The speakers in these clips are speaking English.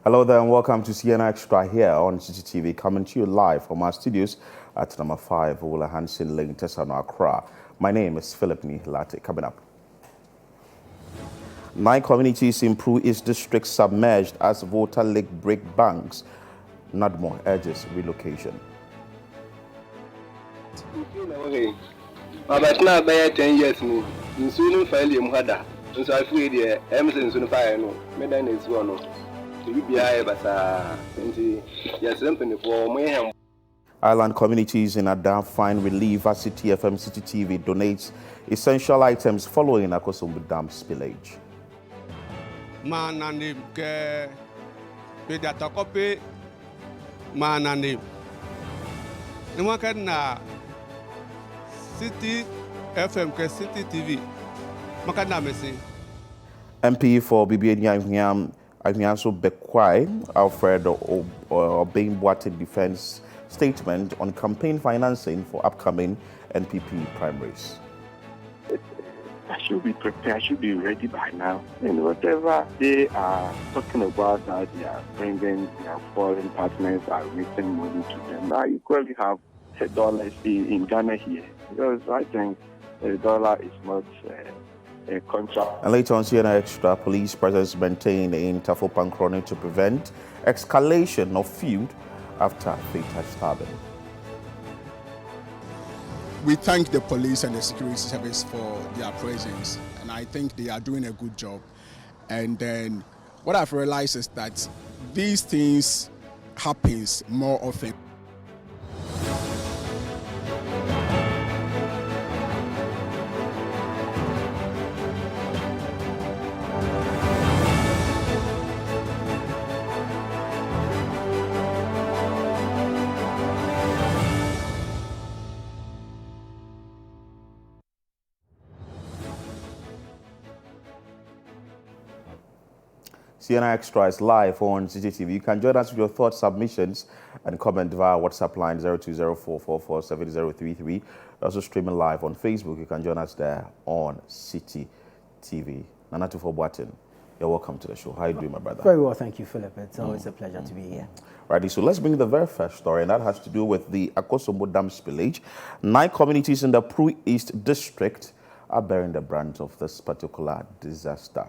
Hello there and welcome to CNR Extra here on Citi TV, coming to you live from our studios at number 5, Ola Hansen Lane, Tesano, Accra. My name is Philip Nihilate. Coming up. 9 communities in Pru East District submerged as water lake break banks. Nadmo urges relocation. About now, by 10 years, soon fail him harder. And so I feel the Emerson soon fire. No, Medan is one. The UBI, but yes, something for me. Island communities in Adam find relief as Citi TV donates essential items following Akosombu Dam spillage. Manani ke pedata kope manani. Niwakan na Citi FM ke Citi TV. Makana mesi. MP for BBN Avianso Bekwai, Alfred Obain Boate defense statement on campaign financing for upcoming NPP primaries. I should be prepared, I should be ready by now. And whatever they are talking about that they are bringing their foreign partners are returning money to them. I equally have $1 in Ghana here because I think $1 is not a contract. And later on CNR Extra, police presence maintained in Tafopancroni to prevent escalation of feud after fatal stabbing. We thank the police and the security service for their presence, and I think they are doing a good job. And then what I've realized is that these things happens more often. CNR Extra is live on Citi TV. You can join us with your thoughts, submissions, and comment via WhatsApp line 0204447033. Also streaming live on Facebook. You can join us there on Citi TV. Nanatu for Boatin, you're welcome to the show. How are you doing, my brother? Very well, thank you, Philip. It's always a pleasure to be here. Righty, so let's bring the very first story, and that has to do with the Akosombo Dam spillage. 9 communities in the Pru East District are bearing the brunt of this particular disaster.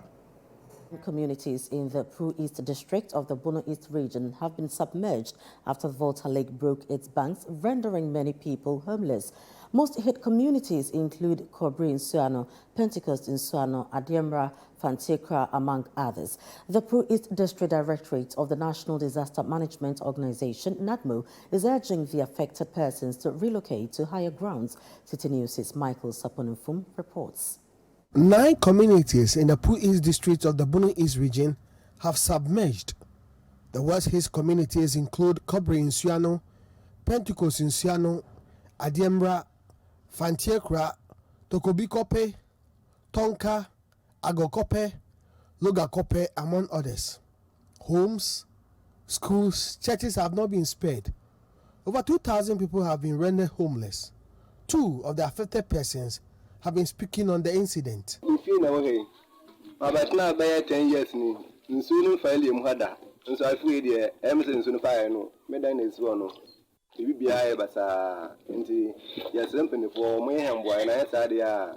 Communities in the Pru East District of the Bono East region have been submerged after Volta Lake broke its banks, rendering many people homeless. Most hit communities include Kobri in Suano, Pentecost in Suano, Adiemra, Fantekra, among others. The Pru East District Directorate of the National Disaster Management Organization, NADMO, is urging the affected persons to relocate to higher grounds. Citi News' Michael Saponufum reports. 9 communities in the Pru East District of the Bono East region have submerged. The worst hit communities include Kobri in Suano, Pentecost in Suano, Adiemra, Fantekra, Tokobikope, Tonka, Agokope, Logakope, among others. Homes, schools, churches have not been spared. Over 2,000 people have been rendered homeless. 2 of the affected persons have been speaking on the incident. About now, by 10 years, soon fail him harder. And so I feel the Emerson soon fire. No, Medan is one. The UBI, but yes, something for me and boy, and I said, yeah,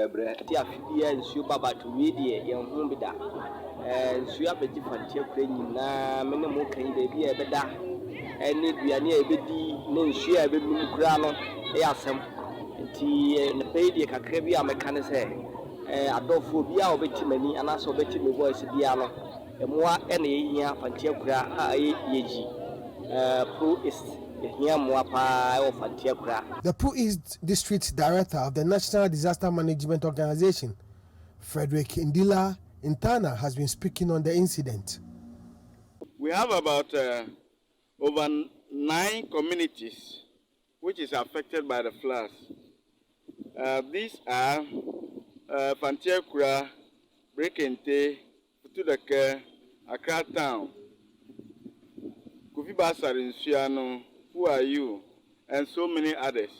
bread. Yeah, and so Baba to media, young Humbida. And so you have a different Ukrainian, many more can be a better. And it be a near Bedi, no share, baby, Grano, Yasam. The baby Kakrebia mechanism, Adophobia or Betimani, and also Betty voice Diana, and more any year Fantiakra, Yeji, Pru East, here Mwapa or Fantiakra. The Pru East District Director of the National Disaster Management Organization, Frederick Indila Intana, has been speaking on the incident. We have about over 9 communities which is affected by the floods. These are Fantiakra, Brekente, Futudake, Accra Town, Kofi Basar in Suano, Who Are You, and so many others.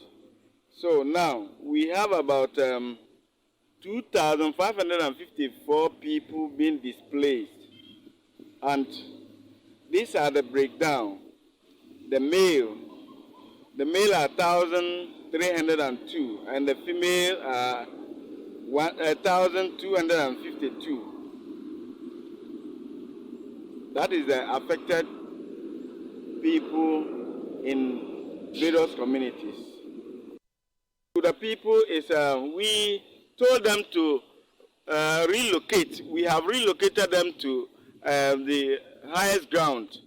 So now we have about 2,554 people being displaced, and these are the breakdown. The male are 1,302, and the female are 1,252. That is the affected people in various communities. To the people is we told them to relocate. We have relocated them to the highest ground.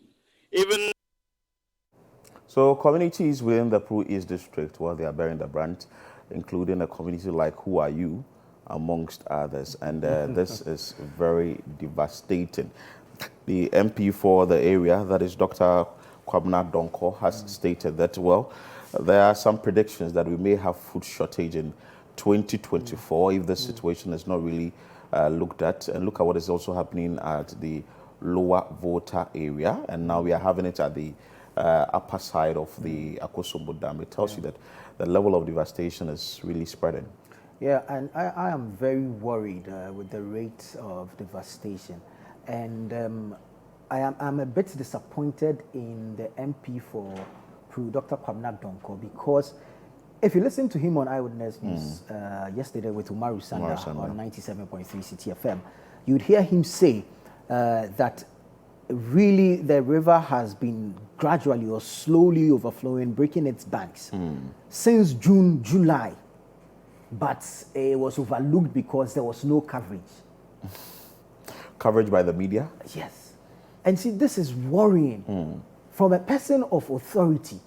Even So communities within the Pro East district, well, they are bearing the brunt, including a community like Who Are You, amongst others. And this is very devastating. The MP for the area, that is Dr. Kwabena Donkor, has stated that, well, there are some predictions that we may have food shortage in 2024 if the situation is not really looked at. And look at what is also happening at the lower Volta area. And now we are having it at the upper side of the Akosombo Dam. It tells you that the level of devastation is really spreading. Yeah, and I am very worried with the rate of devastation. And I'm a bit disappointed in the MP for Dr. Kwabena Donkor, because if you listen to him on Eyewitness News yesterday with Umaru Sanda on 97.3 Citi FM, you'd hear him say that really the river has been gradually or slowly overflowing, breaking its banks since June, July. But it was overlooked because there was no coverage. Coverage by the media? Yes. And see, this is worrying. From a person of authority,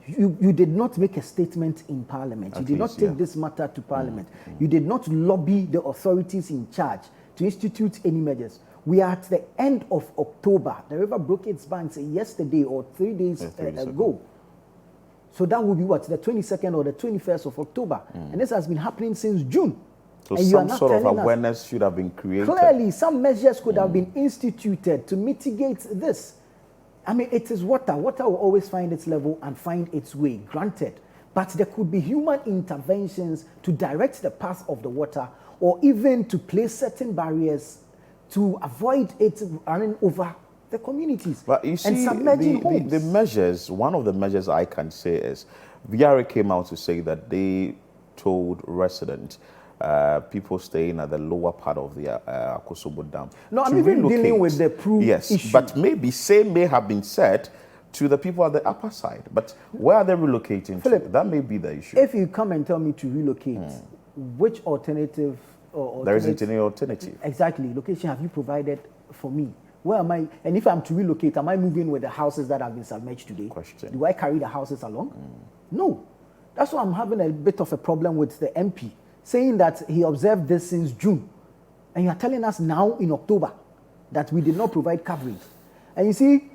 you did not make a statement in Parliament. You did not take this matter to Parliament. You did not lobby the authorities in charge to institute any measures. We are at the end of October. The river broke its banks yesterday or 3 days ago. So that would be what, the 22nd or the 21st of October. And this has been happening since June. So some sort of awareness should have been created. Clearly, some measures could have been instituted to mitigate this. I mean, it is water. Water will always find its level and find its way, granted. But there could be human interventions to direct the path of the water, or even to place certain barriers to avoid it running over the communities. But you see, and submerging homes. The measures, one of the measures I can say is, VRA came out to say that they told residents, people staying at the lower part of the Akosombo Dam. No, I'm even dealing with the proof issue. But maybe same may have been said to the people at the upper side. But where are they relocating Philip, to? That may be the issue. If you come and tell me to relocate, which alternative there isn't any alternative. Exactly. Location have you provided for me? Where am I? And if I'm to relocate, am I moving with the houses that have been submerged today? Question. Do I carry the houses along? No. That's why I'm having a bit of a problem with the MP, saying that he observed this since June. And you are telling us now in October that we did not provide coverage. And you see,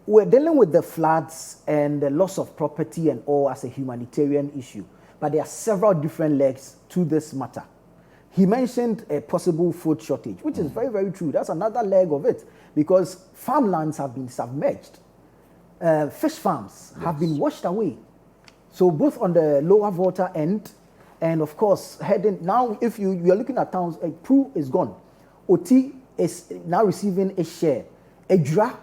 we're dealing with the floods and the loss of property and all as a humanitarian issue. But there are several different legs to this matter. He mentioned a possible food shortage, which is very, very true. That's another leg of it, because farmlands have been submerged. Fish farms have been washed away. So both on the lower Volta end, and of course, heading now, if you are looking at towns, Pru is gone. Oti is now receiving a share. Ejura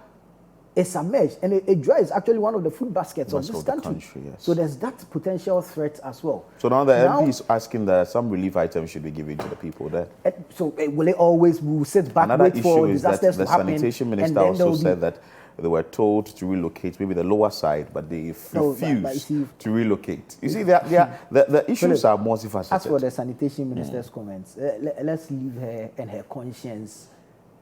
is submerged, and Ejura is actually one of the food baskets of this country. Yes. So there's that potential threat as well. So now the MP is asking that some relief items should be given to the people there. So will it always will sit back Another wait for issue is that disasters the to happen? sanitation minister also said that they were told to relocate, maybe the lower side, but they refused to relocate. You see, the issues are multifaceted. As for the sanitation minister's comments, let's leave her and her conscience.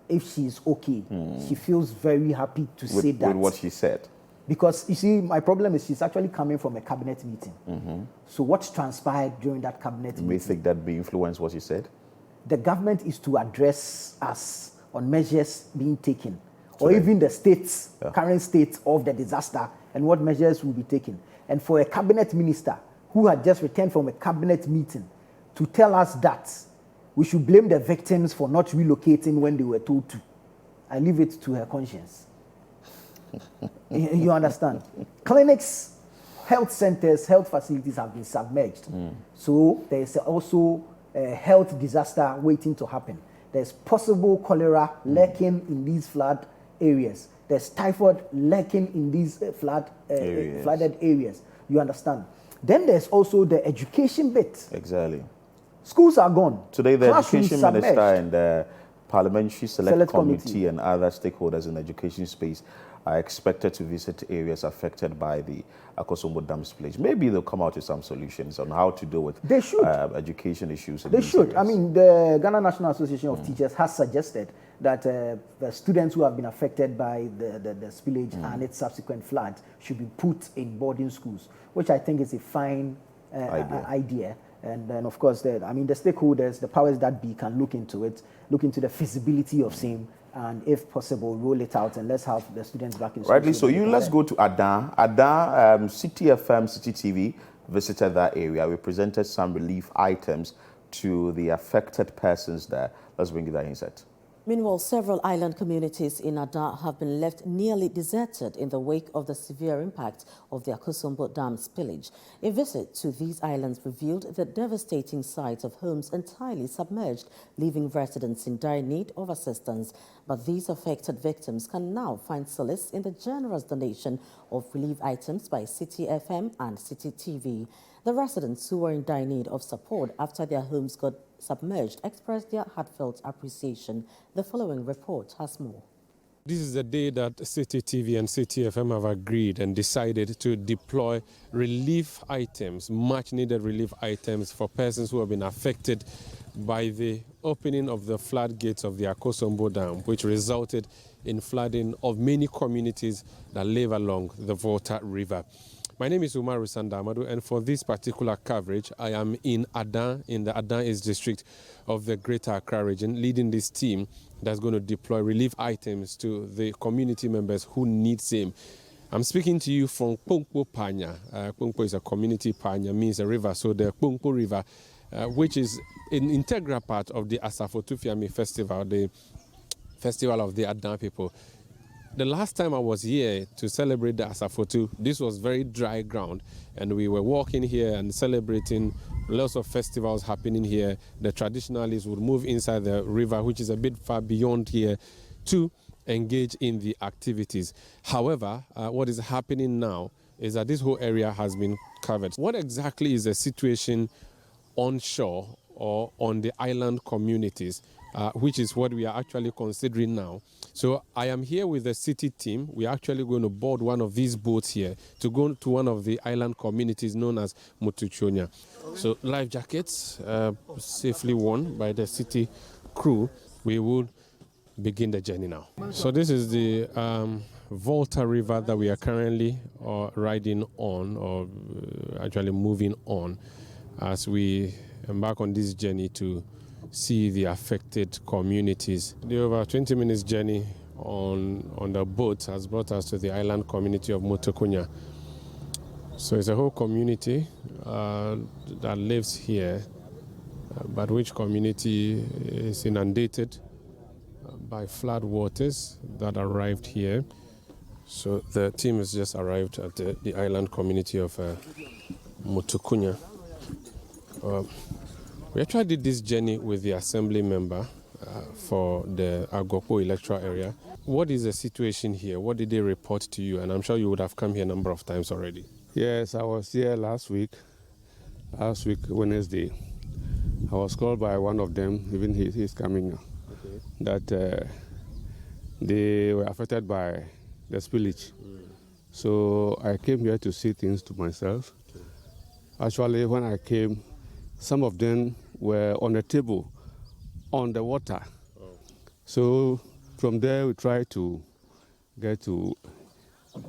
If she's okay, she feels very happy to say that. With what she said. Because, you see, my problem is she's actually coming from a cabinet meeting. So what transpired during that cabinet meeting? You may think that may influence what she said? The government is to address us on measures being taken, or even the states, current state of the disaster, and what measures will be taken. And for a cabinet minister who had just returned from a cabinet meeting to tell us that we should blame the victims for not relocating when they were told to, I leave it to her conscience. You understand? Clinics, health centers, health facilities have been submerged. So there is also a health disaster waiting to happen. There's possible cholera lurking in these flood areas. There's typhoid lurking in these flooded areas. You understand? Then there's also the education bit. Exactly. Schools are gone. Today, the Classrooms Education submerged. Minister and the Parliamentary Select Committee Committee and other stakeholders in the education space are expected to visit areas affected by the Akosombo Dam spillage. Maybe they'll come out with some solutions on how to deal with education issues. They should. I mean, the Ghana National Association of Teachers has suggested that the students who have been affected by the spillage and its subsequent flood should be put in boarding schools, which I think is a fine idea. And then, of course, the stakeholders, the powers that be, can look into it, look into the feasibility of same, and if possible, roll it out, and let's have the students back in school. Rightly so. Let's go to Adan. Adan, Citi FM, Citi TV visited that area. We presented some relief items to the affected persons there. Let's bring you that insight. Meanwhile, several island communities in Ada have been left nearly deserted in the wake of the severe impact of the Akosombo Dam spillage. A visit to these islands revealed the devastating sight of homes entirely submerged, leaving residents in dire need of assistance. But these affected victims can now find solace in the generous donation of relief items by Citi FM and Citi TV. The residents who were in dire need of support after their homes got submerged expressed their heartfelt appreciation. The following report has more. This is the day that Citi TV and Citi FM have agreed and decided to deploy relief items, much needed relief items for persons who have been affected by the opening of the floodgates of the Akosombo Dam, which resulted in flooding of many communities that live along the Volta River. My name is Umar Sandamadu, and for this particular coverage, I am in Adan, in the Adan East district of the Greater Accra region, leading this team that's going to deploy relief items to the community members who need same. I'm speaking to you from Kpongpo Panya. Kpongpo is a community, Panya means a river, so the Kpongpo River, which is an integral part of the Asafotufiami Festival, the festival of the Adan people. The last time I was here to celebrate the Asafotu, this was very dry ground, and we were walking here and celebrating lots of festivals happening here. The traditionalists would move inside the river, which is a bit far beyond here, to engage in the activities. However, what is happening now is that this whole area has been covered. What exactly is the situation on shore or on the island communities, which is what we are actually considering now? So I am here with the Citi team. We are actually going to board one of these boats here to go to one of the island communities known as Mutuchonya. So life jackets safely worn by the Citi crew. We will begin the journey now. So this is the Volta River that we are currently riding on, or actually moving on, as we embark on this journey to see the affected communities. The over 20 minutes journey on the boat has brought us to the island community of Mutukunya. So it's a whole community that lives here, but which community is inundated by flood waters that arrived here. So the team has just arrived at the island community of Mutukunya. We actually did this journey with the assembly member for the Agopo electoral area. What is the situation here? What did they report to you? And I'm sure you would have come here a number of times already. Yes, I was here last week Wednesday. I was called by one of them, even he's coming now, that they were affected by the spillage. So I came here to see things to myself. Actually, when I came, some of them were on the table, on the water. So from there, we try to get to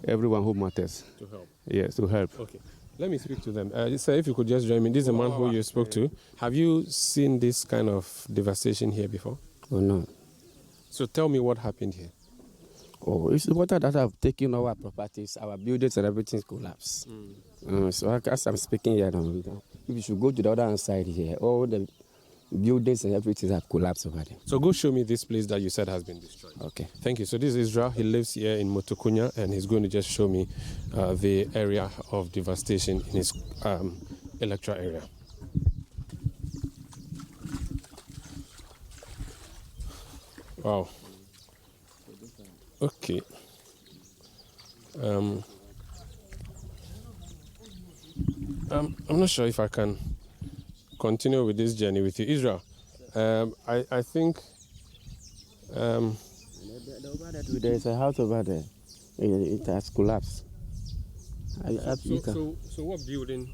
everyone who matters. To help? Yes, to help. Okay. Let me speak to them. Sir, if you could just join me. This is the man who you spoke to. Have you seen this kind of devastation here before? Oh, no. So tell me what happened here. Oh, it's the water that have taken our properties, our buildings and everything collapsed. So as I'm speaking here now, if you should go to the other side here, all the buildings and everything have collapsed over there. So go show me this place that you said has been destroyed. Okay. Thank you. So this is Israel. He lives here in Mutukunya, and he's going to just show me the area of devastation in his electoral area. Wow. Okay. I'm not sure if I can continue with this journey with you. Israel, I think... There is a house over there. It has collapsed. So what building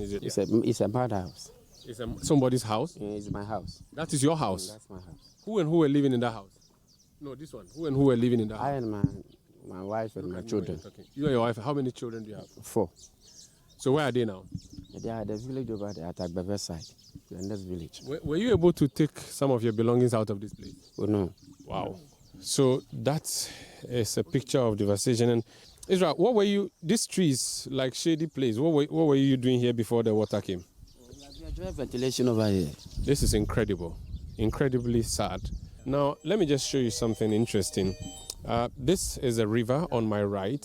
is it? It's a bad house. It's somebody's house? Yeah, it's my house. That is your house? That's my house. Who and who were living in that house? No, this one. Who and who were living in that house? I and my wife and my children. You and your wife. How many children do you have? 4. So where are they now? They are at the village over there at Agbebe side. The next village. Were you able to take some of your belongings out of this place? Oh, no. Wow. So that is a picture of devastation. And Israel, what were you, these trees, like shady place, what were you doing here before the water came? We are doing ventilation over here. This is incredible, incredibly sad. Now, let me just show you something interesting. This is a river on my right,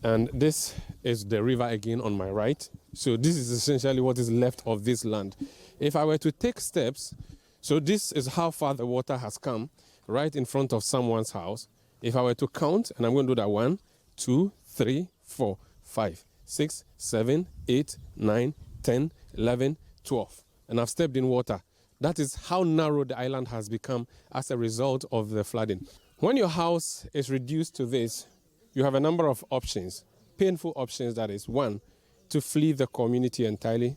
and this is the river again on my right. So this is essentially what is left of this land. If I were to take steps, so this is how far the water has come, right in front of someone's house. If I were to count, and I'm going to do that 1, 2, 3, 4, 5, 6, 7, 8, 9, 10, 11, 12. And I've stepped in water. That is how narrow the island has become as a result of the flooding. When your house is reduced to this, you have a number of options, painful options, that is. 1, to flee the community entirely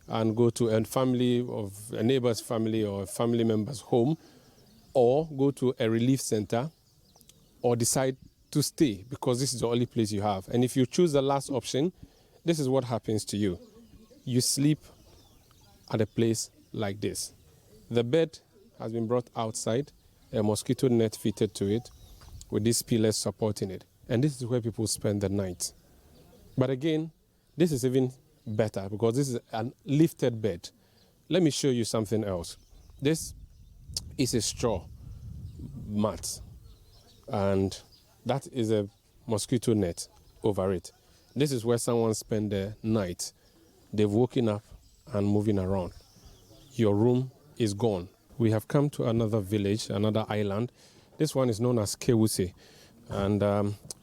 and go to a neighbor's family or a family member's home, or go to a relief center, or decide to stay because this is the only place you have. And if you choose the last option, this is what happens to you. You sleep at a place like this. The bed has been brought outside, a mosquito net fitted to it with these pillars supporting it. And this is where people spend the night. But again, this is even better because this is a lifted bed. Let me show you something else. This is a straw mat, and that is a mosquito net over it. This is where someone spent the night. They've woken up and moving around. Your room is gone. We have come to another village, another island. This one is known as Kewuse, and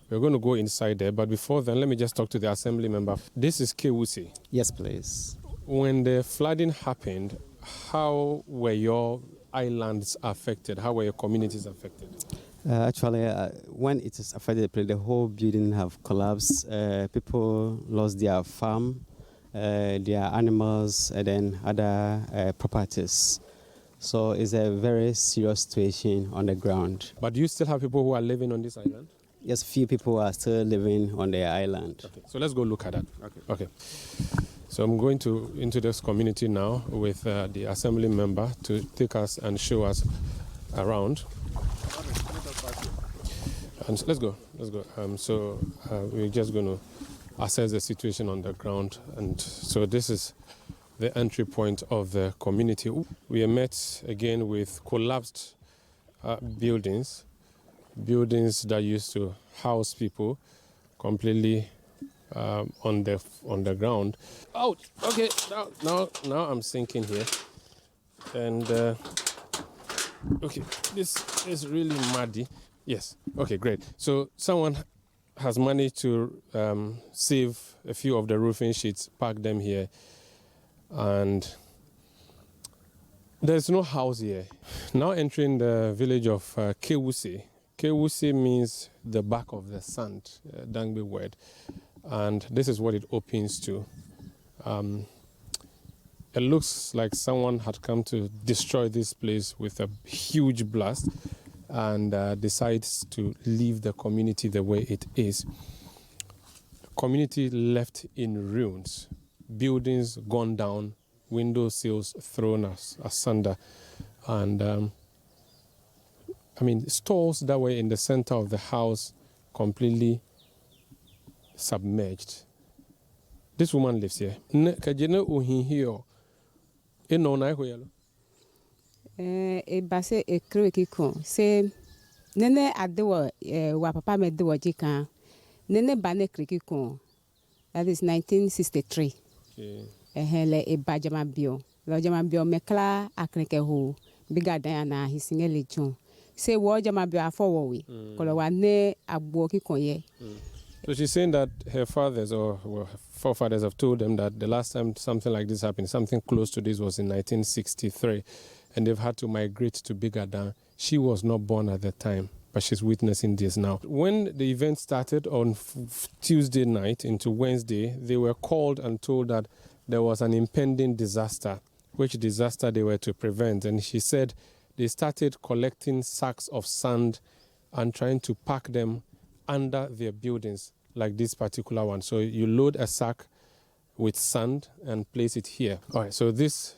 we're going to go inside there. But before then, let me just talk to the assembly member. This is Kewuse. Yes, please. When the flooding happened, how were your islands affected? How were your communities affected? Actually, when it is affected, the whole building have collapsed. People lost their farm, their animals, and then other properties. So it's a very serious situation on the ground. But do you still have people who are living on this island? Yes, few people are still living on the island. Okay. So let's go look at that. Okay. So I'm going into this community now with the assembly member to take us and show us around. And let's go. So we're just going to assess the situation on the ground. And so this is the entry point of the community. We are met again with collapsed buildings that used to house people completely on the ground. Ouch! Okay, now I'm sinking here, and okay, this is really muddy. Yes. Okay, great. So someone has managed to save a few of the roofing sheets, park them here, and there's no house here. Now entering the village of Kewuse. Kewuse means the back of the sand, Dangbe word. And this is what it opens to. It looks like someone had come to destroy this place with a huge blast and decides to leave the community the way it is. Community left in ruins, buildings gone down, window sills thrown asunder, and stores that were in the center of the house completely submerged. This woman lives here. Base ekrekiko se nene adewo wa papa me dewo jika nene bane krekiko. That is 1963. Hele ebajama bio. Lo jama bio mekla akreke ho biga dana hisingele jon. say wo jama be afọ we kolo wa ne agbo kikonye. So she's saying that her fathers or forefathers have told them that the last time something like this happened, something close to this, was in 1963, and they've had to migrate to Bigadan. She was not born at the time, but she's witnessing this now. When the event started on Tuesday night into Wednesday, they were called and told that there was an impending disaster, which disaster they were to prevent. And she said they started collecting sacks of sand and trying to pack them under their buildings, like this particular one. So you load a sack with sand and place it here. All right, so this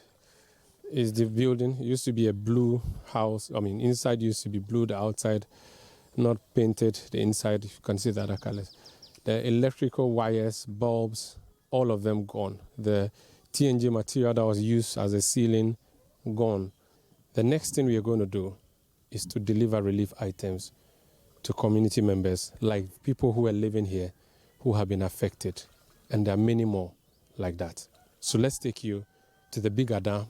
is the building. It used to be a blue house. I mean, inside used to be blue, the outside not painted. The inside, you can see the other colors. The electrical wires, bulbs, all of them gone. The TNG material that was used as a ceiling, gone. The next thing we are going to do is to deliver relief items to community members, like people who are living here who have been affected. And there are many more like that. So let's take you to the Bigadan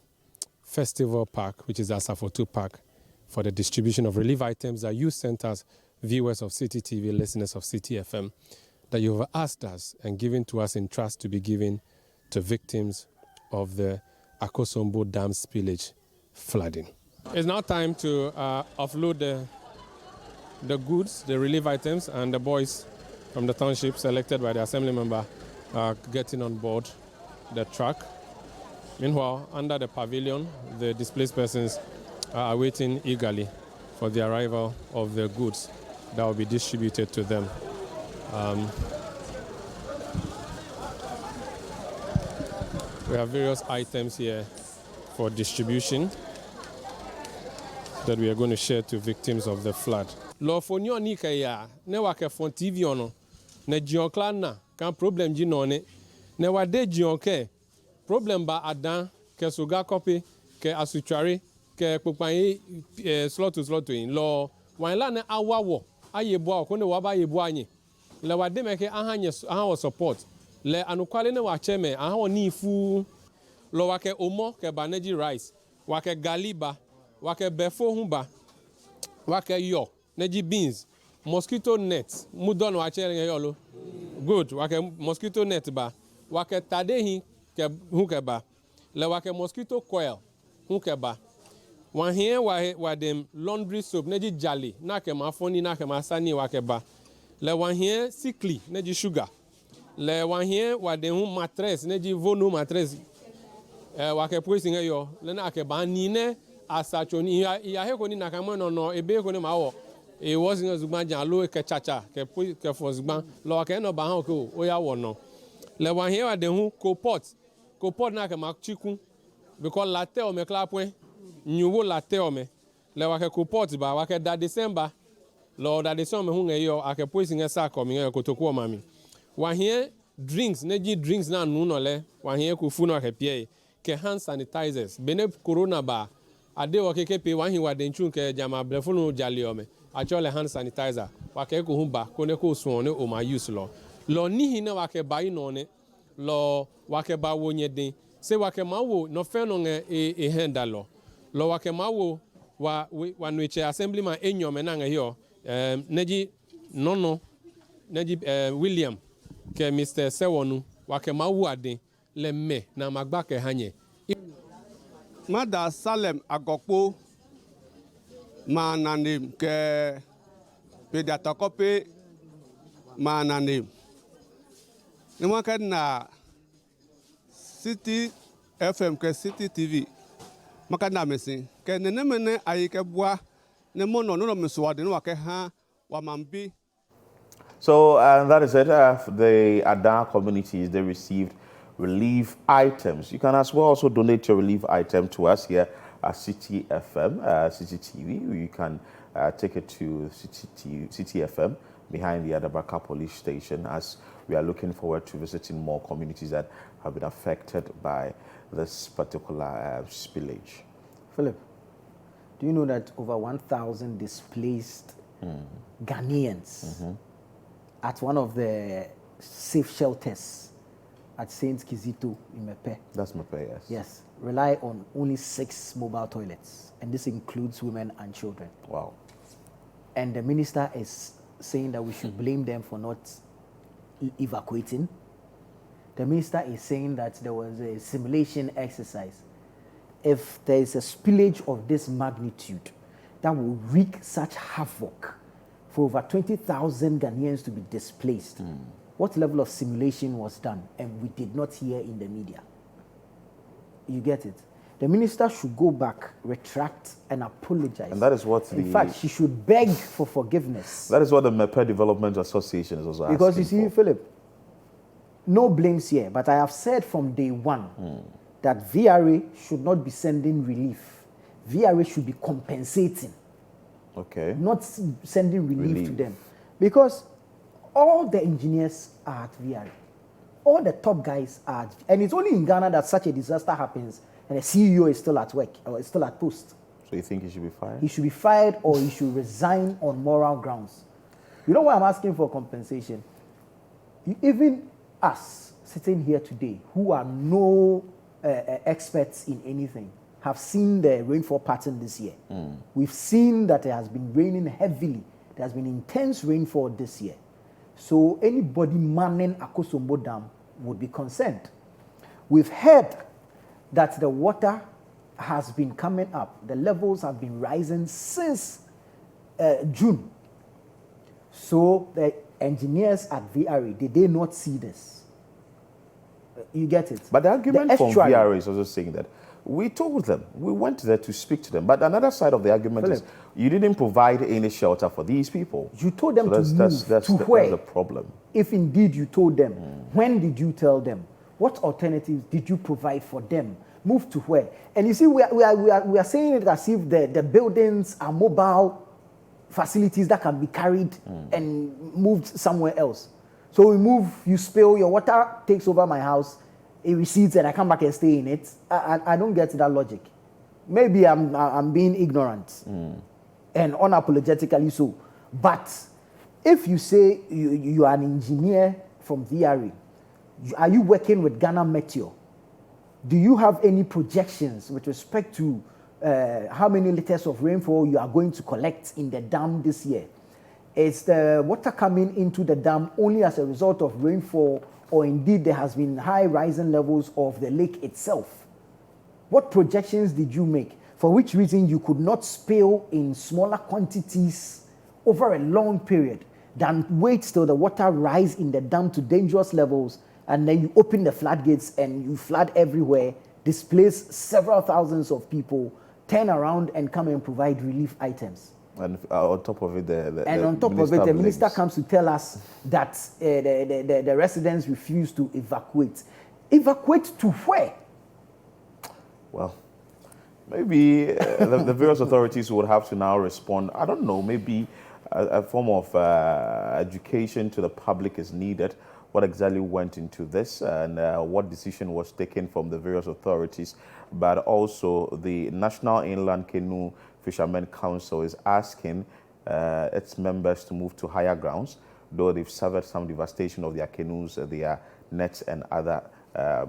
Festival Park, which is Asafotu Park, for the distribution of relief items that you sent us, viewers of Citi TV, listeners of Citi FM, that you have asked us and given to us in trust to be given to victims of the Akosombo Dam spillage flooding. It's now time to offload the goods, the relief items, and the boys from the township selected by the assembly member are getting on board the truck. Meanwhile, under the pavilion, the displaced persons are awaiting eagerly for the arrival of the goods that will be distributed to them. We have various items here for distribution that we are going to share to victims of the flood. Lofoni oni kaya ne wake fon TV ono na jion na kan problem ji no ne na wade jion ke problem ba adan ke soga copy ke asutware ke popan slot to in lo wan la na awawo ayebo ko ne wa ba yebo anyi le wade me ke aha support le anukwale ne wa cheme aha ni fu lo wake omo ke baneji rice wake galiba wake befo humba wake yo neji beans mosquito net mudon wa chere yolo good wake mosquito net ba wake tadehi ke huke ba le wake mosquito coil huke ba wan here wa dem laundry soap neji jali na ke ma foni na ke ma sani wake ba le wan here sickly neji sugar le wan here wa dem mattress neji vono mattress wake poisin yo le na ke ba ni ne asachoni ya he ko ni na kamo no ebe ko ni ma wo e wosin zugban jan lo ke chacha ke fo zugban lo ke no ba han ko o ya wo no le wan here wa de hu ko pot na ke ma chikun because latte o me klapwen nyuwo latte o me le wa ke ko pot ba wa ke da December lo da December hu ngeyo ake poisin esa ko mi ngeyo ko to ko mami wa here drinks neji drinks na nu no le wa here ko fu no ke pie ke hand sanitizers bene corona ba ade wo keke pe wan hi wa den chun ke jama brefunu jali o me actually hand sanitizer wa ke ko humba ko ne ko sun ne o ma use lo ni hi na wa ke ba yi no ne lo wa ke ba wo nye den se wa ke ma wo no fe no e henda lo wa ke ma wo wa no che assemblyman enyo me na nga hiyo neji nono neji William ke Mr. Sewonu wa ke ma wo aden le me na magba ke hanye Mada Salem Agokpo mananim ke pediatakope mananim ni waka na Citi FM ke Citi TV maka na mesin ke mene ayi ke bua ne mono no meswade no waka ha wa mambi. So that is it. The Adan communities, they received relief items. You can as well also donate your relief item to us here at Citi FM, Citi TV. You can take it to Citi FM behind the Adabaka police station, as we are looking forward to visiting more communities that have been affected by this particular spillage. Philip, do you know that over 1,000 displaced Ghanaians at one of the safe shelters at Saint Kizito in Mepe? That's Mepe, yes. Yes, rely on only 6 mobile toilets, and this includes women and children. Wow. and the minister is saying that we should blame them for not evacuating. The minister is saying that there was a simulation exercise. If there is a spillage of this magnitude that will wreak such havoc for over 20,000 Ghanaians to be displaced, what level of simulation was done? And we did not hear in the media. You get it? The minister should go back, retract, and apologize. And that is what in fact, she should beg for forgiveness. That is what the Mepe Development Association is also asking. Because you see, Philip, no blames here, but I have said from day one that VRA should not be sending relief. VRA should be compensating. Okay. Not sending relief to them. Because all the engineers are at VRA. All the top guys are at, and it's only in Ghana that such a disaster happens and the CEO is still at work or is still at post. So you think he should be fired? He should be fired or he should resign on moral grounds. You know why I'm asking for compensation? Even us sitting here today, who are no experts in anything, have seen the rainfall pattern this year. We've seen that it has been raining heavily. There has been intense rainfall this year. So anybody manning Akosombo Dam would be concerned. We've heard that the water has been coming up. The levels have been rising since June. So the engineers at VRA, did they not see this? You get it? But the argument from VRA is also saying that we told them, we went there to speak to them. But another side of the argument is you didn't provide any shelter for these people. You told them to move to where? That's the problem. If indeed you told them, when did you tell them? What alternatives did you provide for them? Move to where? And you see, we are saying it as if the buildings are mobile facilities that can be carried and moved somewhere else. So we move, you spill, your water takes over my house, it recedes and I come back and stay in it. I don't get that logic. Maybe I'm being ignorant and unapologetically so. But if you say you are an engineer from VRA, are you working with Ghana Meteo? Do you have any projections with respect to how many liters of rainfall you are going to collect in the dam this year? Is the water coming into the dam only as a result of rainfall, or indeed there has been high rising levels of the lake itself? What projections did you make? For which reason you could not spill in smaller quantities over a long period than wait till the water rise in the dam to dangerous levels, and then you open the floodgates and you flood everywhere, displace several thousands of people, turn around and come and provide relief items? And on top of it, the minister comes to tell us that the residents refuse to evacuate. Evacuate to where? Well, maybe the various authorities would have to now respond. I don't know, maybe a form of education to the public is needed. What exactly went into this and what decision was taken from the various authorities. But also the National Inland Canoe Fishermen Council is asking its members to move to higher grounds, though they've suffered some devastation of their canoes, their nets and other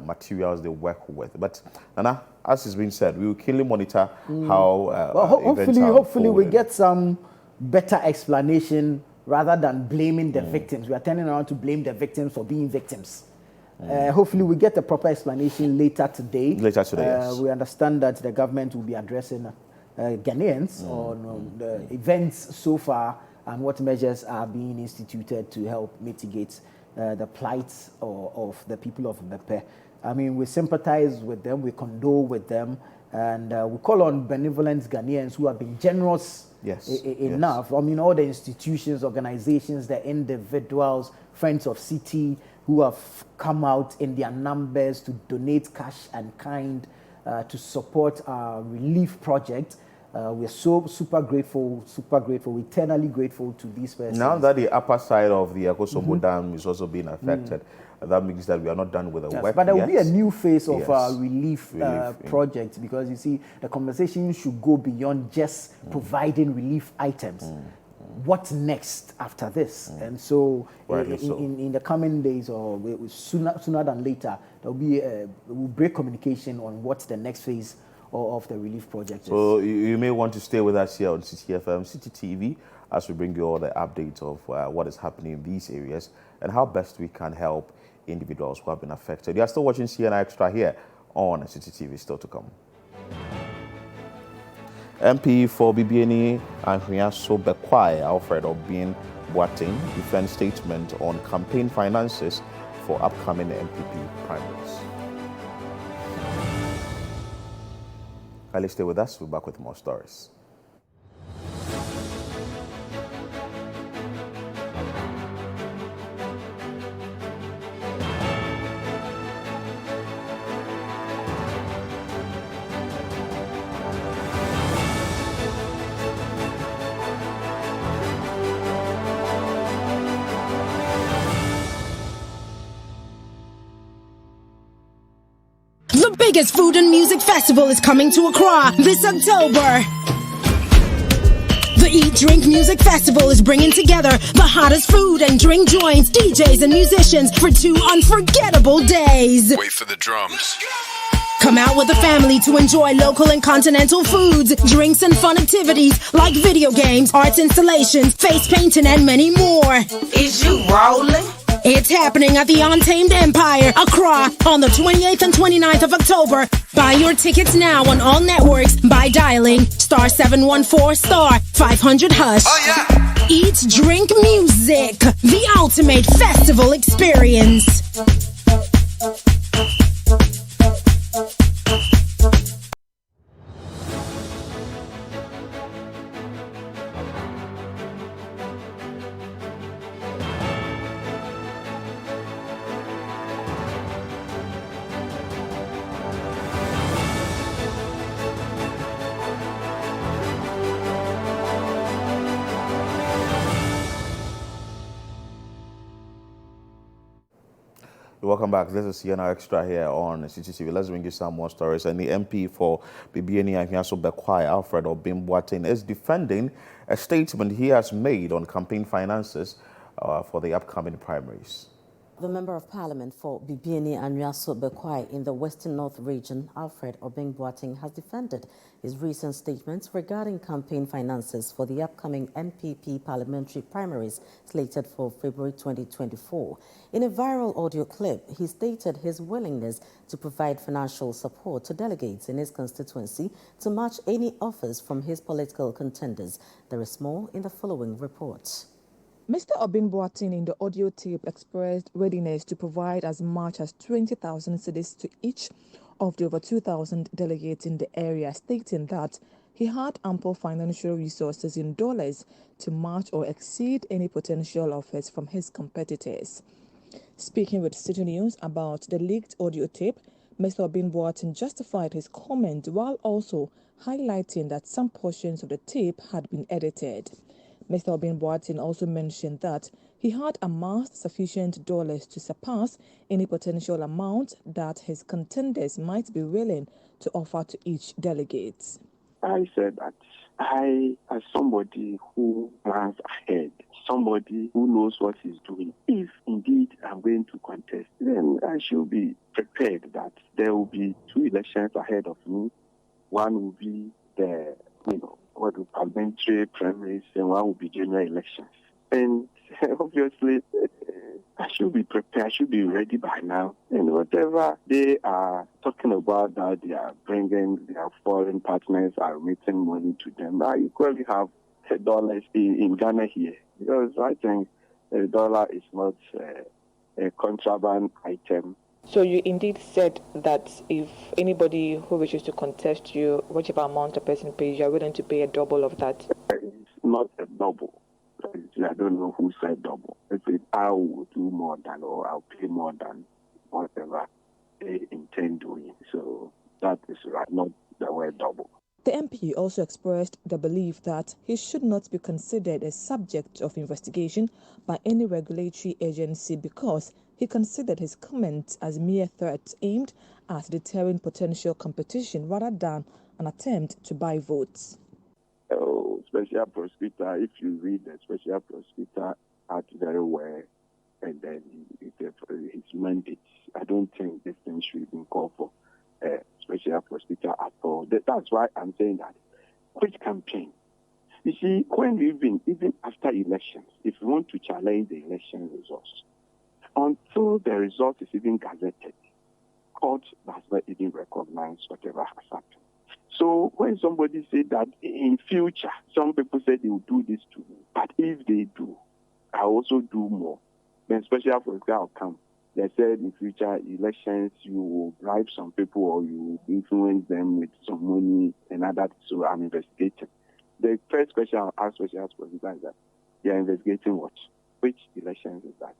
materials they work with. But Nana, as has been said, we will keenly monitor how hopefully we get some better explanation rather than blaming the victims. We are turning around to blame the victims for being victims. Hopefully we get a proper explanation later today. Yes. We understand that the government will be addressing Ghanaians on the events so far and what measures are being instituted to help mitigate the plight of the people of Mepe. I mean, we sympathize with them, we condole with them, and we call on benevolent Ghanaians who have been generous enough. Yes. I mean, all the institutions, organizations, the individuals, friends of Citi who have come out in their numbers to donate cash and kind to support our relief project. We're super grateful, we're eternally grateful to these persons. Now that the upper side of the Akosombo Dam is also being affected, that means that we are not done with the work. But there will be a new phase of our relief project, because you see, the conversation should go beyond just providing relief items. What next after this? And so, in the coming days or sooner than later, there will be we'll break communication on what's the next phase of the relief project. So you may want to stay with us here on Citi FM, Citi TV, as we bring you all the updates of what is happening in these areas and how best we can help individuals who have been affected. You are still watching CNR Extra here on Citi TV, still to come. MP for BBNE and Hriaso Bekwai, Alfred Obin Boateng, defense statement on campaign finances for upcoming MPP primaries. Kindly stay with us. We'll be back with more stories. The biggest food and music festival is coming to Accra this October. The Eat Drink Music Festival is bringing together the hottest food and drink joints, DJs and musicians for 2 unforgettable days. Wait for the drums. Come out with the family to enjoy local and continental foods, drinks and fun activities like video games, arts installations, face painting and many more. Is you rolling? It's happening at the Untamed Empire, Accra, on the 28th and 29th of October. Buy your tickets now on all networks by dialing *714*500#. Oh yeah! Eat, drink, music. The ultimate festival experience. Welcome back. This is CNR Extra here on Citi TV. Let's bring you some more stories. And the MP for BBNE and Hriaso Bekwai, Alfred Obin Boateng, is defending a statement he has made on campaign finances for the upcoming primaries. The Member of Parliament for BBNE and Hriaso Bekwai in the Western North region, Alfred Obin Boateng, has defended his recent statements regarding campaign finances for the upcoming MPP parliamentary primaries slated for February 2024. In a viral audio clip, he stated his willingness to provide financial support to delegates in his constituency to match any offers from his political contenders. There is more in the following report. Mr. Obin Boateng in the audio tape expressed readiness to provide as much as 20,000 cedis to each of the over 2,000 delegates in the area, stating that he had ample financial resources in dollars to match or exceed any potential offers from his competitors. Speaking with Citi News about the leaked audio tape, Mr. Obin Boateng justified his comment while also highlighting that some portions of the tape had been edited. Mr. Obin Boateng also mentioned that he had amassed sufficient dollars to surpass any potential amount that his contenders might be willing to offer to each delegate. I said that I, as somebody who plans ahead, somebody who knows what he's doing, if indeed I'm going to contest, then I should be prepared that there will be 2 elections ahead of me. One will be the, parliamentary primaries, and one will be general elections. And obviously, I should be prepared. I should be ready by now. And whatever they are talking about, that they are bringing their foreign partners are remitting money to them, I equally have dollars in Ghana here, because I think the dollar is not a contraband item. So you indeed said that if anybody who wishes to contest you, whichever amount a person pays, you are willing to pay a double of that? It's not a double. I don't know who said double. If I will do more than, or I'll pay more than whatever they intend doing. So that is right, not the word double. The MP also expressed the belief that he should not be considered a subject of investigation by any regulatory agency because he considered his comments as mere threats aimed at deterring potential competition rather than an attempt to buy votes. Oh, special prosecutor, if you read the special prosecutor act very well, and then his mandate, I don't think this thing should even call for special prosecutor at all. That's why I'm saying that. Which campaign? You see, when even after elections, if you want to challenge the election results, until the result is even gazetted, court does not even recognize whatever has happened. So when somebody said that in future, some people said they will do this to me, but if they do, I also do more. Then special for example, come. They said in future elections you will bribe some people or you will influence them with some money and other. So I'm investigating. The first question I'll ask special prosecutor is that they are investigating what? Which elections is that?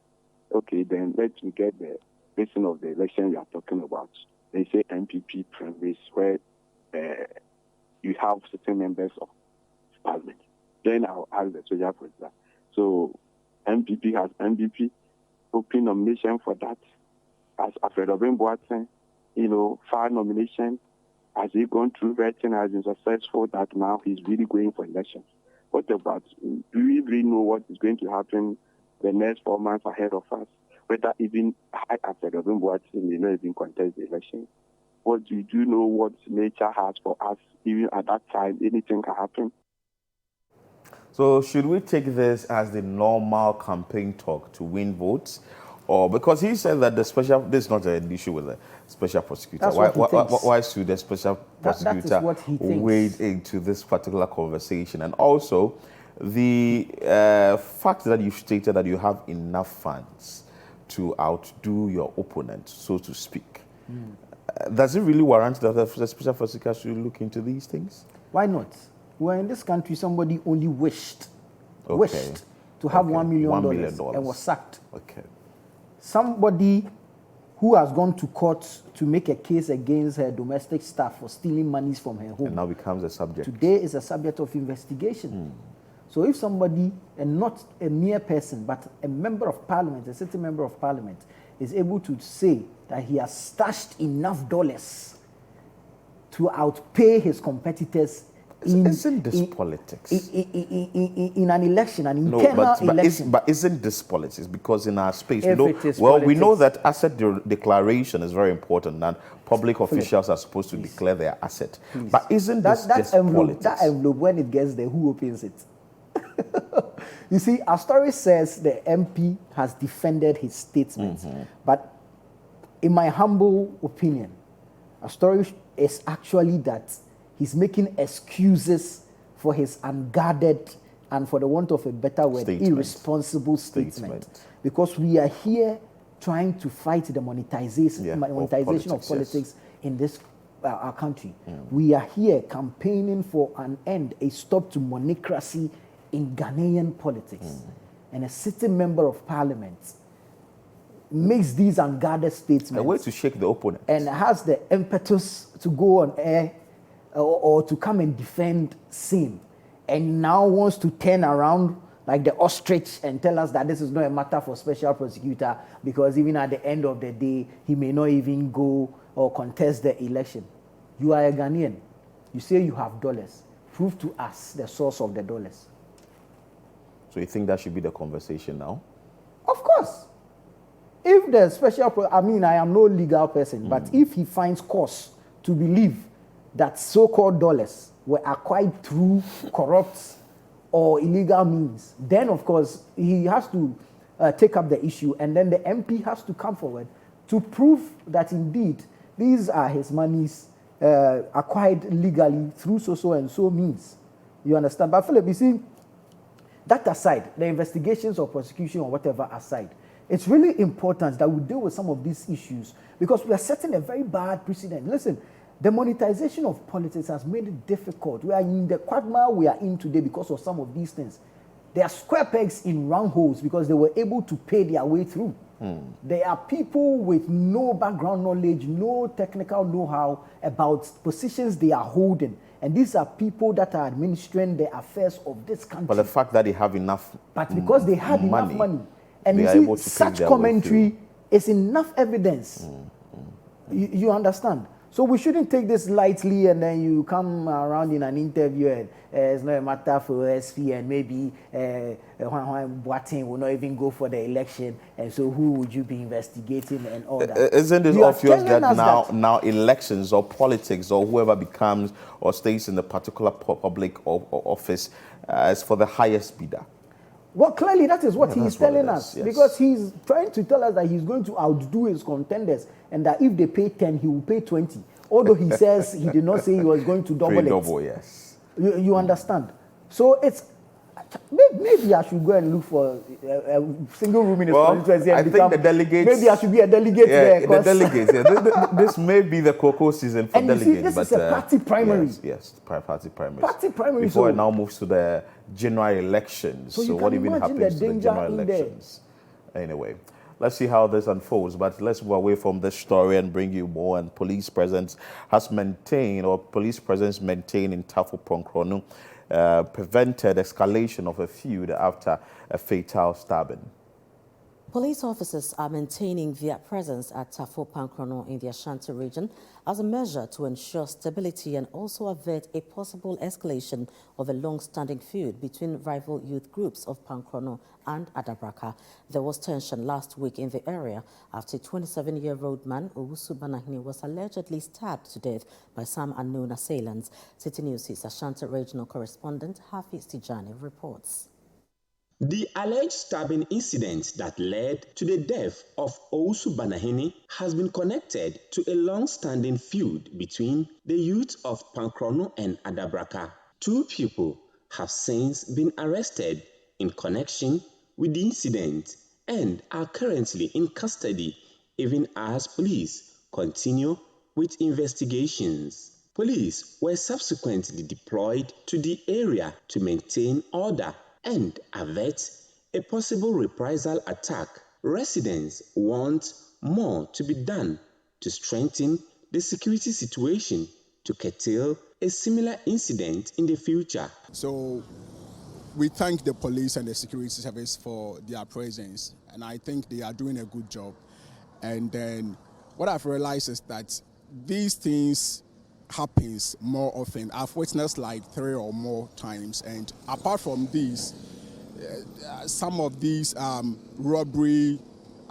Okay, then let me get the reason of the election you are talking about. They say MPP premise where you have certain members of parliament. Then I'll ask the special prosecutor. So MPP has MVP open nomination for that. As Alfred Boateng, file nomination. Has he gone through vetting? Has been successful that now he's really going for elections? What about, do we really know what is going to happen the next 4 months ahead of us? Whether even Alfred Boateng may not even contest the election. What do you know what nature has for us? Even at that time, anything can happen. So should we take this as the normal campaign talk to win votes? Or because he said that this is not an issue with the special prosecutor. Why should the special prosecutor wade into this particular conversation? And also, the fact that you stated that you have enough funds to outdo your opponent, so to speak. Does it really warrant that the special prosecutor should look into these things? Why not? Well, in this country, somebody only wished to have $1 million and was sacked. Okay. Somebody who has gone to court to make a case against her domestic staff for stealing monies from her home. And now becomes a subject. Today is a subject of investigation. So if somebody, and not a mere person, but a member of parliament, a city member of parliament, is able to say that he has stashed enough dollars to outpay his competitors isn't this politics? In an election, an internal election. But isn't this politics? Because in our space, we know that asset declaration is very important and public officials are supposed to declare their asset. But isn't this just politics? That envelope, when it gets there, who opens it? You see, our story says the MP has defended his statements. But in my humble opinion, our story is actually that he's making excuses for his unguarded and, for the want of a better word, irresponsible statement. Because we are here trying to fight the monetization of politics in this our country. We are here campaigning for an end, a stop to monocracy in Ghanaian politics. And a sitting member of parliament makes these unguarded statements. A way to shake the opponent. And has the impetus to go on air or to come and defend sin, and now wants to turn around like the ostrich and tell us that this is not a matter for special prosecutor because even at the end of the day, he may not even go or contest the election. You are a Ghanaian. You say you have dollars. Prove to us the source of the dollars. So you think that should be the conversation now? Of course. If the special, I am no legal person, but if he finds cause to believe that so-called dollars were acquired through corrupt or illegal means, then of course he has to take up the issue, and then the MP has to come forward to prove that indeed these are his monies acquired legally through so and so means. You understand? But Philip, you see, that aside, the investigations or prosecution or whatever aside, it's really important that we deal with some of these issues because we are setting a very bad precedent. Listen, the monetization of politics has made it difficult. We are in the quagmire we are in today because of some of these things. There are square pegs in round holes because they were able to pay their way through. There are people with no background knowledge, no technical know-how about positions they are holding. And these are people that are administering the affairs of this country. But the fact that they have enough But because they have enough money. And you see, such commentary is enough evidence. You understand? So we shouldn't take this lightly and then you come around in an interview and it's not a matter for SP and maybe Juan Boateng will not even go for the election. And so who would you be investigating and all that? Isn't it You are obvious that telling us now elections or politics or whoever becomes or stays in a particular public office is for the highest bidder? Well, clearly that is what Yeah, he's that's what telling it us is, yes. because he's trying to tell us that he's going to outdo his contenders and that if they pay 10, he will pay 20. Although he says he did not say he was going to double it. Double, yes. You understand? So it's maybe I should go and look for a single room in his constituency. I think the delegates. Maybe I should be a delegate there. The delegates. Yeah. This may be the cocoa season for and delegates. You see, this but, is a party primary. Yes, party primary. Party primary. Before it now moves to the general elections. So what even happens to the general elections? Anyway. Let's see how this unfolds, but let's move away from this story and bring you more. And police presence maintained in Tafo Pancrono prevented escalation of a feud after a fatal stabbing. Police officers are maintaining their presence at Tafo Pancrono in the Ashanti region as a measure to ensure stability and also avert a possible escalation of a long-standing feud between rival youth groups of Pancrono and Adabraka. There was tension last week in the area after a 27-year-old man, Owusu Banahini, was allegedly stabbed to death by some unknown assailants. Citi News' Ashanti regional correspondent Hafiz Tijani reports. The alleged stabbing incident that led to the death of Owusu Banahini has been connected to a long-standing feud between the youth of Pancrono and Adabraka. Two people have since been arrested in connection with the incident and are currently in custody, even as police continue with investigations. Police were subsequently deployed to the area to maintain order and avert a possible reprisal attack. Residents want more to be done to strengthen the security situation to curtail a similar incident in the future. So we thank the police and the security service for their presence, and I think they are doing a good job. And then what I've realized is that these things happens more often. I've witnessed like 3 or more times, and apart from these, some of these robbery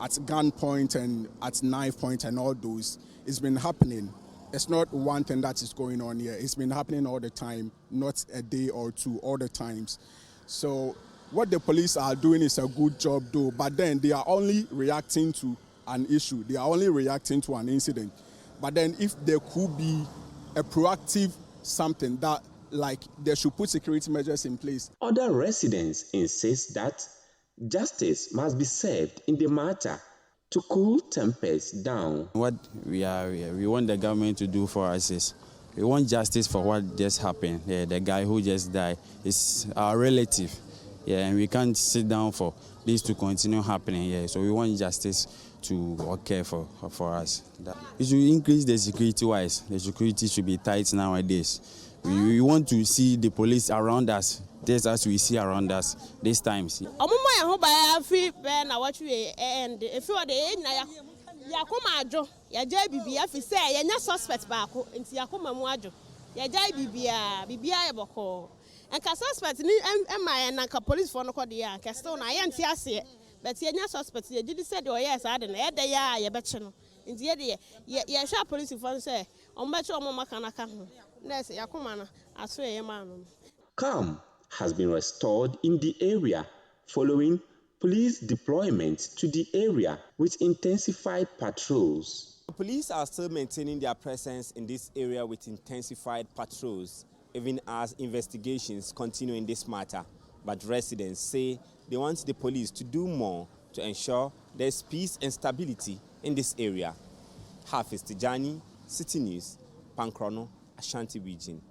at gunpoint and at knife point and all those, it's been happening. It's not one thing that is going on here. It's been happening all the time, not a day or two, all the times. So what the police are doing is a good job though, but then they are only reacting to an issue. They are only reacting to an incident. But then if there could be a proactive something that, like, they should put security measures in place. Other residents insist that justice must be served in the matter to cool tempers down. What we want the government to do for us is we want justice for what just happened. Yeah, the guy who just died is our relative. Yeah, and we can't sit down for this to continue happening. Yeah, so we want justice to occur for us. It should increase the security wise. The security should be tight nowadays. We want to see the police around us, just as we see around us these times. But you suspect you did say, oh yes, I didn't. You bet you. In the end, yeah, sharp police if say, on bet your mama can come. Yes, Yakumana, I swear, man. Calm has been restored in the area following police deployment to the area with intensified patrols. The police are still maintaining their presence in this area with intensified patrols, even as investigations continue in this matter. But residents say they want the police to do more to ensure there's peace and stability in this area. Hafiz Tijani, Citi News, Pancrono, Ashanti region.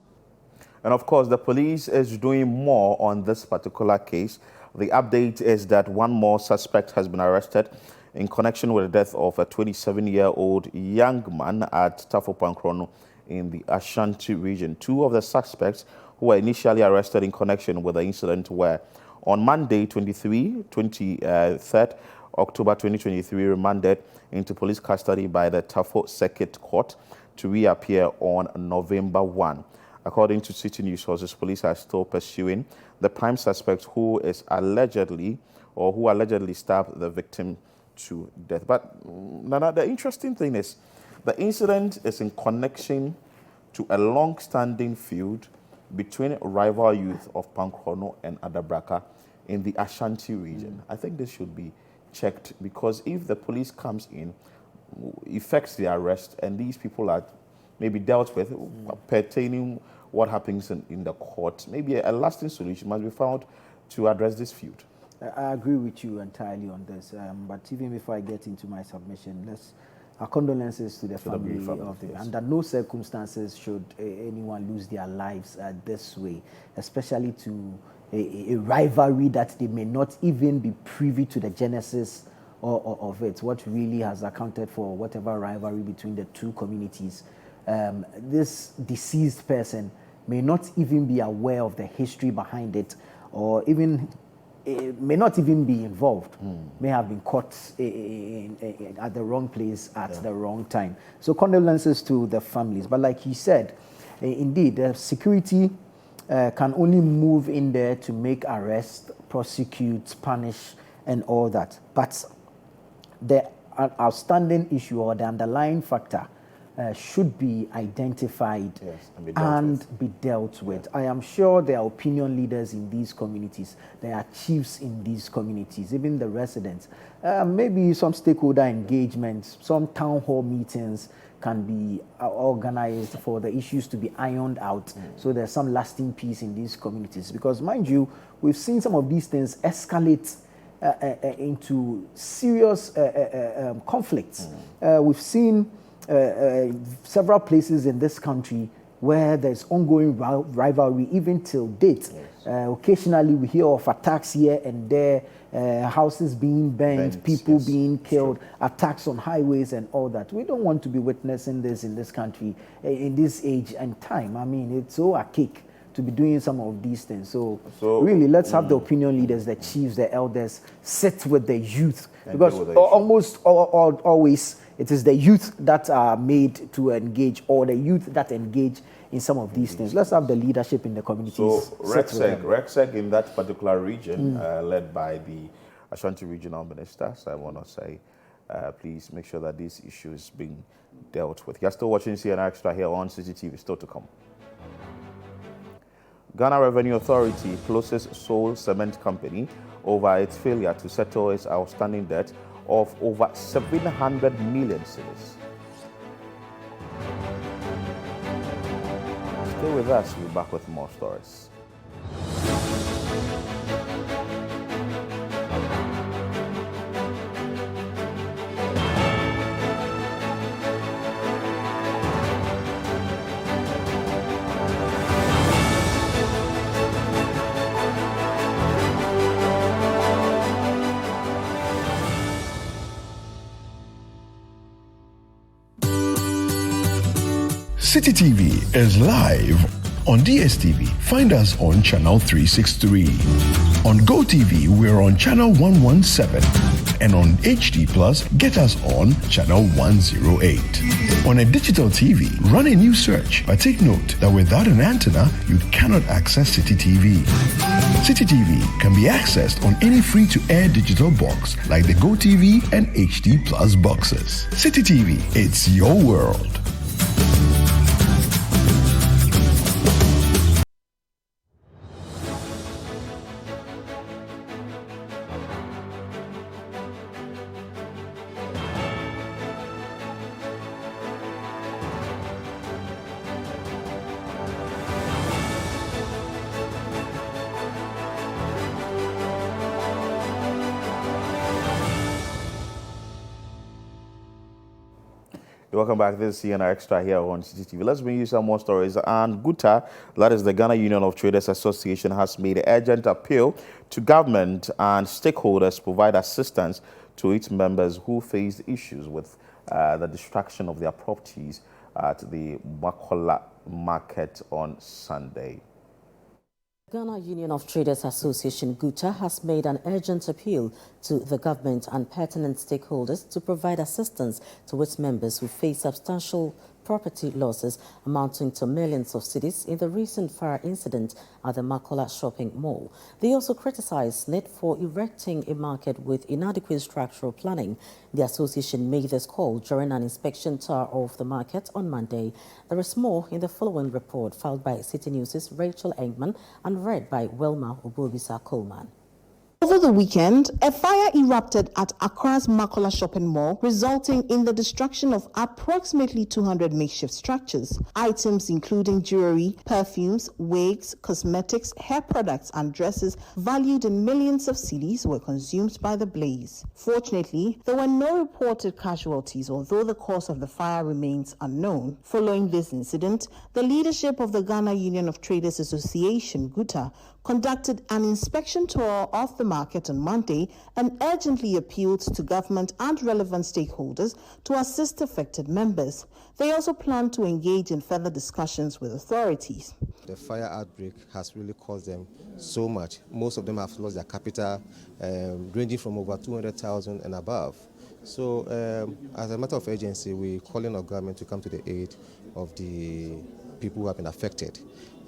And of course, the police is doing more on this particular case. The update is that one more suspect has been arrested in connection with the death of a 27-year-old young man at Tafo Pancrono in the Ashanti region. Two of the suspects who were initially arrested in connection with the incident were on Monday, 23rd October 2023, remanded into police custody by the Tafo Circuit Court to reappear on November 1. According to Citi news sources, police are still pursuing the prime suspect who allegedly stabbed the victim to death. But Nana, the interesting thing is the incident is in connection to a long-standing feud between rival youth of Pankrono and Adabraka in the Ashanti region. I think this should be checked, because if the police comes in, effects the arrest, and these people are maybe dealt with pertaining what happens in the court, maybe a lasting solution must be found to address this feud. I agree with you entirely on this, but even before I get into my submission, our condolences to the family of them. Yes. Under no circumstances should anyone lose their lives this way, especially to a rivalry that they may not even be privy to the genesis of it, what really has accounted for whatever rivalry between the two communities. This deceased person may not even be aware of the history behind it, or even may not even be involved, may have been caught at the wrong place at the wrong time. So condolences to the families. But like he said, indeed, the security can only move in there to make arrests, prosecute, punish, and all that. But the outstanding issue or the underlying factor should be identified and be dealt with. I am sure there are opinion leaders in these communities, there are chiefs in these communities, even the residents. Maybe some stakeholder engagements, some town hall meetings can be organized for the issues to be ironed out, so there's some lasting peace in these communities. Because mind you, we've seen some of these things escalate into serious conflicts. We've seen several places in this country where there's ongoing rivalry even till date. Occasionally we hear of attacks here and there, houses being burned, people being killed, attacks on highways and all that. We don't want to be witnessing this in this country, in this age and time. I mean, it's so archaic to be doing some of these things. So really, let's have the opinion leaders, the chiefs, the elders, sit with the youth. Because almost always, it is the youth that are made to engage, or the youth that engage in some of these things. Let's have the leadership in the communities. So RECSEC in that particular region, led by the Ashanti Regional Minister, so I want to say, please make sure that this issue is being dealt with. You're still watching CNR Extra here on Citi TV, still to come. Ghana Revenue Authority closes sole cement company over its failure to settle its outstanding debt of over 700 million cedis. Stay with us, we'll be back with more stories. Citi TV is live on DSTV. Find us on channel 363. On GoTV, we're on channel 117. And on HD Plus, get us on channel 108. On a digital TV, run a new search, but take note that without an antenna, you cannot access Citi TV. Citi TV can be accessed on any free-to-air digital box like the GoTV and HD Plus boxes. Citi TV, it's your world. Welcome back. This is CNR Extra here on Citi TV. Let's bring you some more stories. And GUTA, that is the Ghana Union of Traders Association, has made an urgent appeal to government and stakeholders to provide assistance to its members who face issues with the destruction of their properties at the Makola market on Sunday. Ghana Union of Traders Association, GUTA, has made an urgent appeal to the government and pertinent stakeholders to provide assistance to its members who face substantial property losses amounting to millions of cedis in the recent fire incident at the Makola shopping mall. They also criticized SNIT for erecting a market with inadequate structural planning. The association made this call during an inspection tour of the market on Monday. There is more in the following report filed by Citi News' Rachel Engman and read by Wilma Obobisa Coleman. Over the weekend, a fire erupted at Accra's Makola shopping mall, resulting in the destruction of approximately 200 makeshift structures. Items including jewelry, perfumes, wigs, cosmetics, hair products, and dresses valued in millions of cedis were consumed by the blaze. Fortunately, there were no reported casualties, although the cause of the fire remains unknown. Following this incident, the leadership of the Ghana Union of Traders Association, GUTA, conducted an inspection tour of the market on Monday and urgently appealed to government and relevant stakeholders to assist affected members. They also plan to engage in further discussions with authorities. The fire outbreak has really caused them so much. Most of them have lost their capital, ranging from over 200,000 and above. So as a matter of urgency, we're calling on government to come to the aid of the people who have been affected.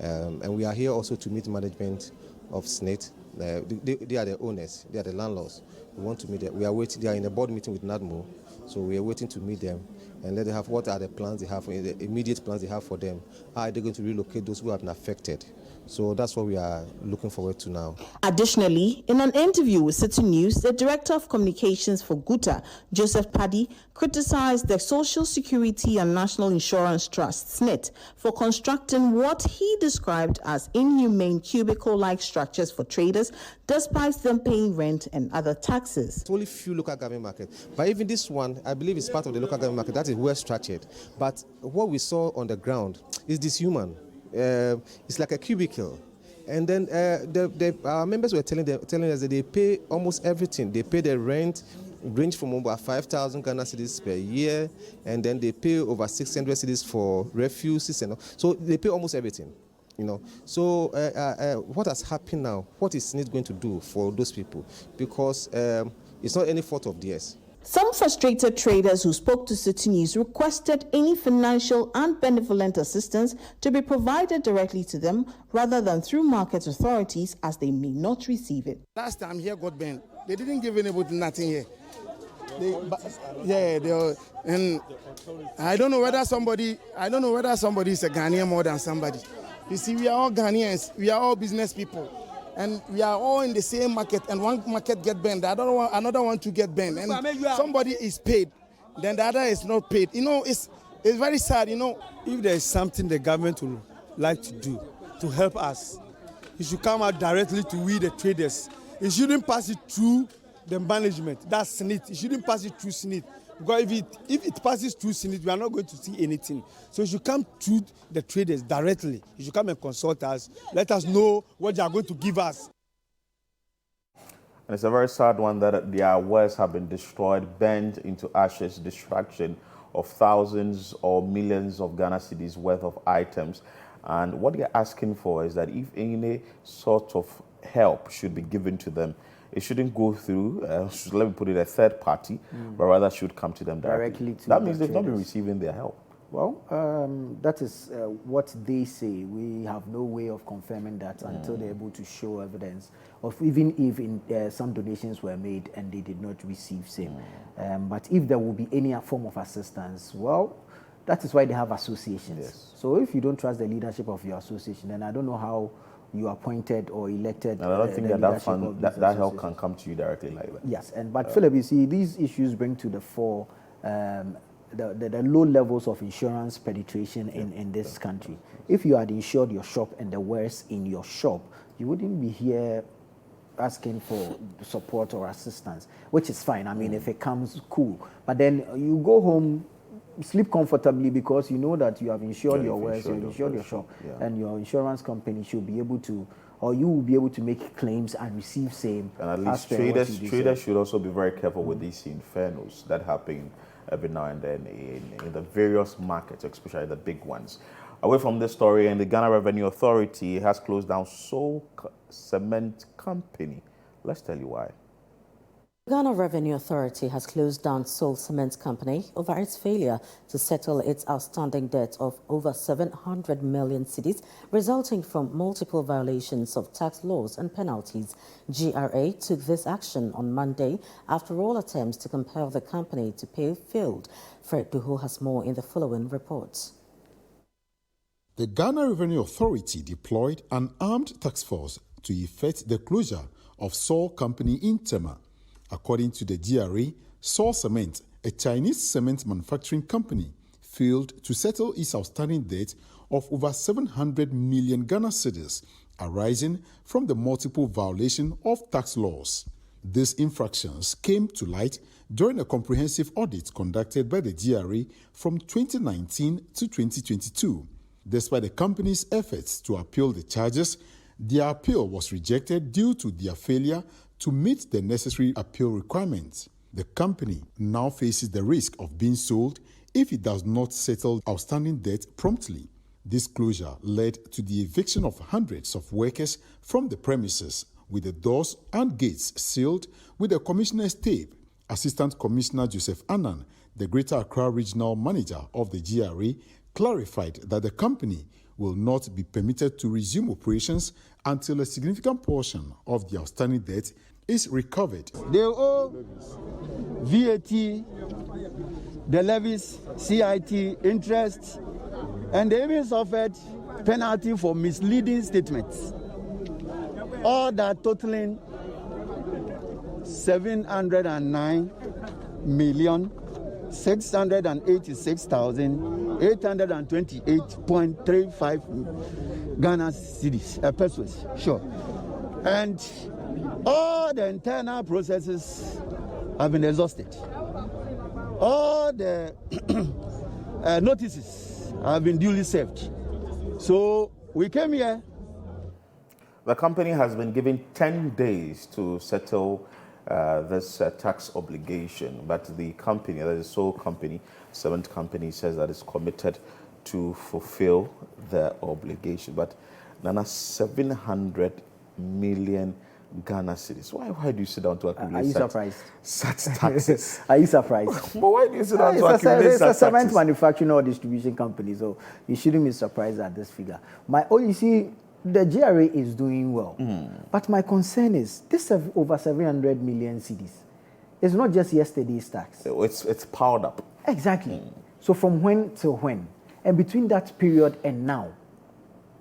And we are here also to meet management of SNIT. They are the owners, they are the landlords. We want to meet them. We are waiting, they are in a board meeting with NADMO, so we are waiting to meet them and let them have what are the plans they have, the immediate plans they have for them. Are they going to relocate those who have been affected? So that's what we are looking forward to now. Additionally, in an interview with Citi News, the Director of Communications for GUTA, Joseph Paddy, criticized the Social Security and National Insurance Trust, SNIT, for constructing what he described as inhumane cubicle-like structures for traders, despite them paying rent and other taxes. It's only few local government markets, but even this one, I believe, is part of the local government market. That is well structured. But what we saw on the ground is dishuman. It's like a cubicle, and then our members were telling us that they pay almost everything. They pay the rent, range from about 5,000 Ghana cedis per year, and then they pay over 600 cedis for refugees, and all. So they pay almost everything, you know. So what has happened now? What is SNIT going to do for those people? Because it's not any fault of theirs. Some frustrated traders who spoke to Citi News requested any financial and benevolent assistance to be provided directly to them rather than through market authorities, as they may not receive it. Last time here got banned. They didn't give anybody nothing here. And I don't know whether somebody is a Ghanaian more than somebody. You see, we are all Ghanaians. We are all business people. And we are all in the same market, and one market get banned, another one to get banned, and somebody is paid, then the other is not paid. You know, it's very sad. You know, if there is something the government would like to do to help us, it should come out directly to we the traders. It shouldn't pass it through the management. That's SNIT. It shouldn't pass it through SNIT. Because if it passes through SNIT, we are not going to see anything. So it should come through the traders directly. You should come and consult us. Let us know what they are going to give us. And it's a very sad one that their wares have been destroyed, burned into ashes, destruction of thousands or millions of Ghana cedis worth of items. And what they're asking for is that if any sort of help should be given to them, it shouldn't go through, let me put it, a third party, but rather should come to them directly. That means they've not been receiving their help. Well, that is what they say. We have no way of confirming that until they're able to show evidence of even if some donations were made and they did not receive same. But if there will be any form of assistance, well, that is why they have associations. Yes. So if you don't trust the leadership of your association, then I don't know how you appointed or elected. And I don't think that help can come to you directly like that. Yes, but Philip, you see, these issues bring to the fore the low levels of insurance penetration in this country. If you had insured your shop and the wares in your shop, you wouldn't be here asking for support or assistance, which is fine. I mean, if it comes, cool. But then you go home, sleep comfortably because you know that you have insured your wares, you have insured your shop, and your insurance company should be able to, or you will be able to make claims and receive same. And at least traders should also be very careful with these infernos that happen every now and then in the various markets, especially the big ones. Away from this story, and the Ghana Revenue Authority has closed down Seoul Cement Company. Let's tell you why. Ghana Revenue Authority has closed down Seoul Cement Company over its failure to settle its outstanding debt of over 700 million cedis, resulting from multiple violations of tax laws and penalties. GRA took this action on Monday after all attempts to compel the company to pay failed. Fred Duho has more in the following report. The Ghana Revenue Authority deployed an armed task force to effect the closure of Seoul Company in Tema. According to the GRA, Seoul Cement, a Chinese cement manufacturing company, failed to settle its outstanding debt of over 700 million Ghana cedis, arising from the multiple violation of tax laws. These infractions came to light during a comprehensive audit conducted by the GRA from 2019 to 2022. Despite the company's efforts to appeal the charges, their appeal was rejected due to their failure to meet the necessary appeal requirements. The company now faces the risk of being sold if it does not settle outstanding debt promptly. This closure led to the eviction of hundreds of workers from the premises, with the doors and gates sealed with a commissioner's tape. Assistant Commissioner Joseph Annan, the Greater Accra Regional Manager of the GRA, clarified that the company will not be permitted to resume operations until a significant portion of the outstanding debt is recovered. They owe VAT, the levies, CIT, interest, and they even suffered penalty for misleading statements. All that totaling 709,686,828.35 Ghana cedis, pesos, sure. And all the internal processes have been exhausted. All the notices have been duly served. So we came here. The company has been given 10 days to settle this tax obligation, but the company, that is Seoul Company, cement company, says that it's committed to fulfill the obligation. But Nana, 700 million Ghana cedis. Why do you sit down to accumulate Are you surprised? such taxes? Are you surprised? But why do you sit down to accumulate It's a such cement taxes? manufacturing or distribution company, so you shouldn't be surprised at this figure. You see, the GRA is doing well. But my concern is this over 700 million cedis. It's not just yesterday's tax. It's piled up. Exactly. So from when till when? And between that period and now,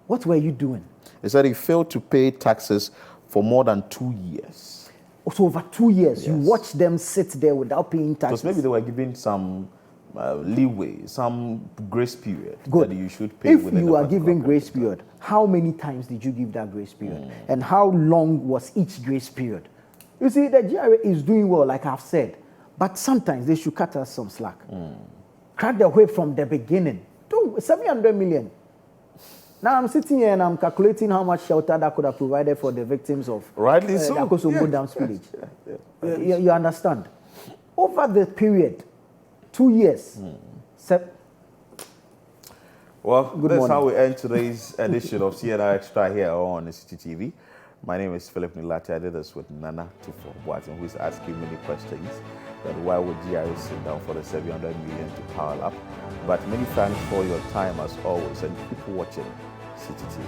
what were you doing? They said he failed to pay taxes for more than 2 years. So over 2 years, Yes. you watch them sit there without paying taxes. Because maybe they were given some leeway, some grace period Good. that you should pay If within you a are particular given grace period, how many times did you give that grace period? And how long was each grace period? You see, the GRA is doing well, like I've said, but sometimes they should cut us some slack. Crack the whip from the beginning. 700 million. Now I'm sitting here and I'm calculating how much shelter that could have provided for the victims of Rightly so. the Akosombo Dam spillage. You understand? Over the period, 2 years. Well, Good that's morning. how we end today's edition of CNR Extra here on Citi TV. My name is Philip Nilati. I did this with Nana Tufo Boateng, who is asking many questions. That why would GRA sit down for the 700 million to pile up? But many thanks for your time as always, and keep watching Citi TV.